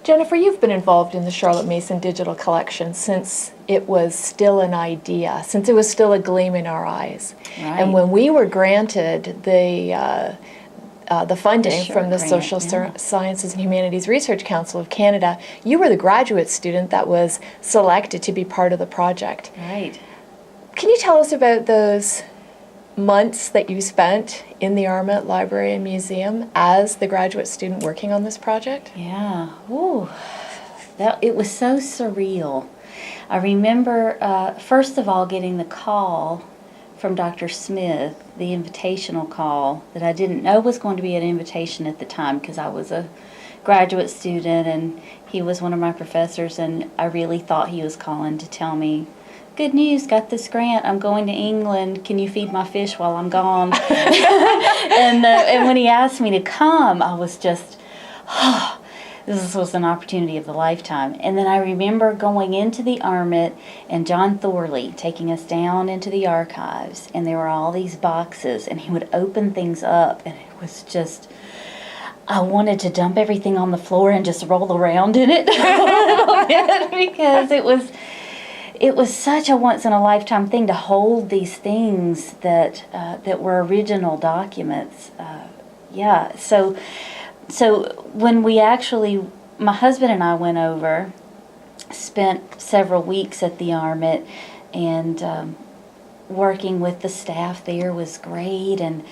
Jennifer, you've been involved in the Charlotte Mason Digital Collection since it was still an idea, since it was still a gleam in our eyes. Right. And when we were granted the funding from the grant, Social Sciences and Humanities Research Council of Canada, you were the graduate student that was selected to be part of the project. Right. Can you tell us about those months that you spent in the Armit Library and Museum as the graduate student working on this project? Yeah. Ooh. It was so surreal. I remember, first of all, getting the call from Dr. Smith, the invitational call, that I didn't know was going to be an invitation at the time because I was a graduate student and he was one of my professors, and I really thought he was calling to tell me, good news, got this grant, I'm going to England, can you feed my fish while I'm gone? and when he asked me to come, I was just, this was an opportunity of a lifetime. And then I remember going into the Armit and John Thorley taking us down into the archives, and there were all these boxes, and he would open things up, and it was just, I wanted to dump everything on the floor and just roll around in it a little bit, because it was such a once-in-a-lifetime thing to hold these things that were original documents. So when we actually, my husband and I went over, spent several weeks at the Armit, and working with the staff there was great, and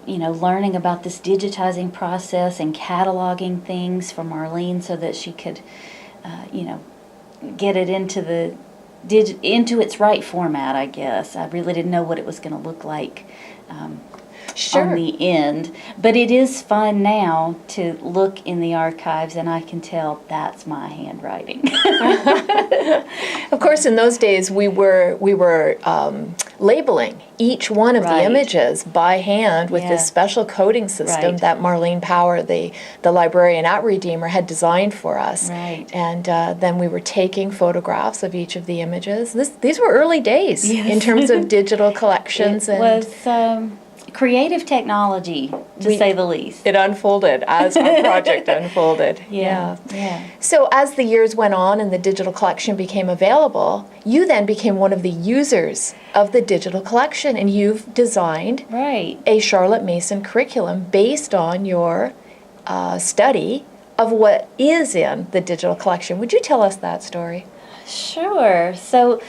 learning about this digitizing process and cataloging things for Marlene so that she could, get it into its right format, I guess. I really didn't know what it was going to look like Sure. on the end. But it is fun now to look in the archives, and I can tell that's my handwriting. Of course, in those days, we were labeling each one of the Right. images by hand with Yeah. this special coding system Right. that Marlene Power, the librarian at Redeemer, had designed for us. Right. And then we were taking photographs of each of the images. These were early days Yes. in terms of digital collections. It was creative technology, to say the least. It unfolded as our project unfolded. Yeah. So as the years went on and the digital collection became available, you then became one of the users of the digital collection, and you've designed Right. a Charlotte Mason curriculum based on your study of what is in the digital collection. Would you tell us that story? Sure. So,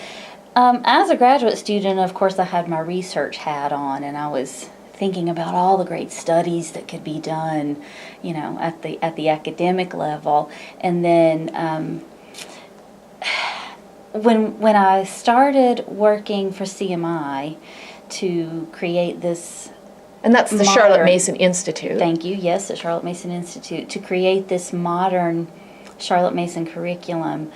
as a graduate student, of course, I had my research hat on, and I was thinking about all the great studies that could be done, at the academic level. And then when I started working for CMI to create this. And that's the Charlotte Mason Institute. Thank you. Yes, the Charlotte Mason Institute, to create this modern Charlotte Mason curriculum.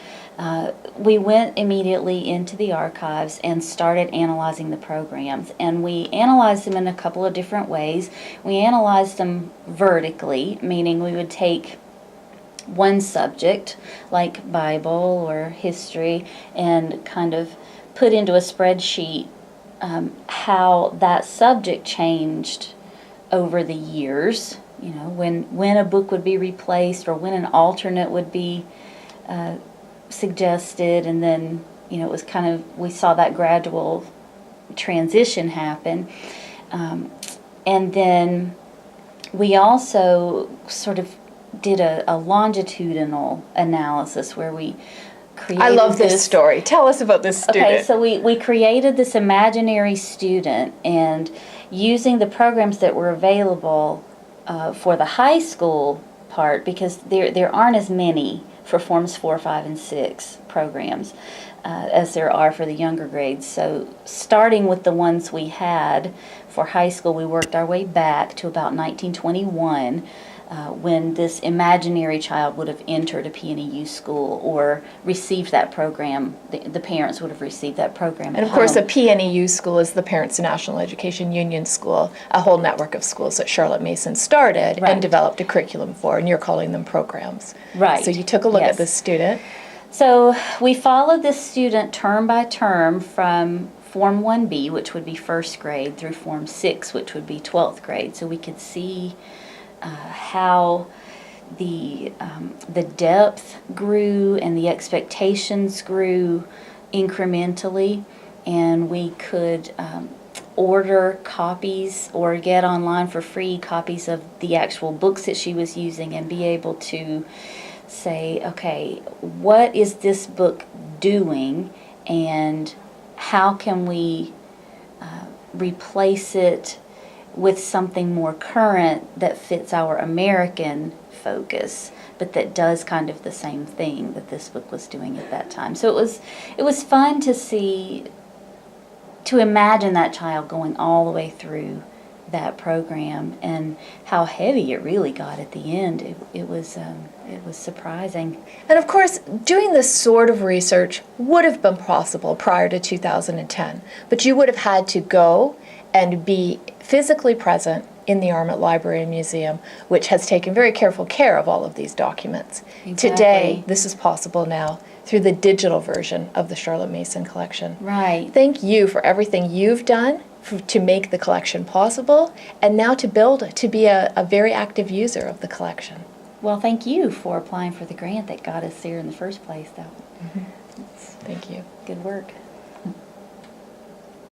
We went immediately into the archives and started analyzing the programs. And we analyzed them in a couple of different ways. We analyzed them vertically, meaning we would take one subject, like Bible or history, and kind of put into a spreadsheet how that subject changed over the years. When a book would be replaced or when an alternate would be suggested, and then it was kind of, we saw that gradual transition happen, and then we also sort of did a longitudinal analysis where we created. I love this story. Tell us about this student. Okay, so we created this imaginary student, and using the programs that were available for the high school part, because there aren't as many for Forms 4, 5, and 6 programs as there are for the younger grades. So starting with the ones we had for high school, we worked our way back to about 1921 when this imaginary child would have entered a PNEU school or received that program. The parents would have received that program at And of course, a home. PNEU school is the Parents National Education Union School, a whole network of schools that Charlotte Mason started Right. and developed a curriculum for, and you're calling them programs. Right. So you took a look Yes. at this student. So we followed this student term by term from Form 1B, which would be first grade, through Form 6, which would be 12th grade. So we could see how the depth grew and the expectations grew incrementally, and we could order copies or get online for free copies of the actual books that she was using and be able to say, okay, what is this book doing, and how can we replace it with something more current that fits our American focus, but that does kind of the same thing that this book was doing at that time. So it was fun to see, to imagine that child going all the way through that program, and how heavy it really got at the end. It was surprising. And of course, doing this sort of research would have been possible prior to 2010, but you would have had to go and be physically present in the Arment Library and Museum, which has taken very careful care of all of these documents. Exactly. Today, this is possible now through the digital version of the Charlotte Mason collection. Right. Thank you for everything you've done to make the collection possible, and now to be a very active user of the collection. Well, thank you for applying for the grant that got us there in the first place, though. Thank you. Good work.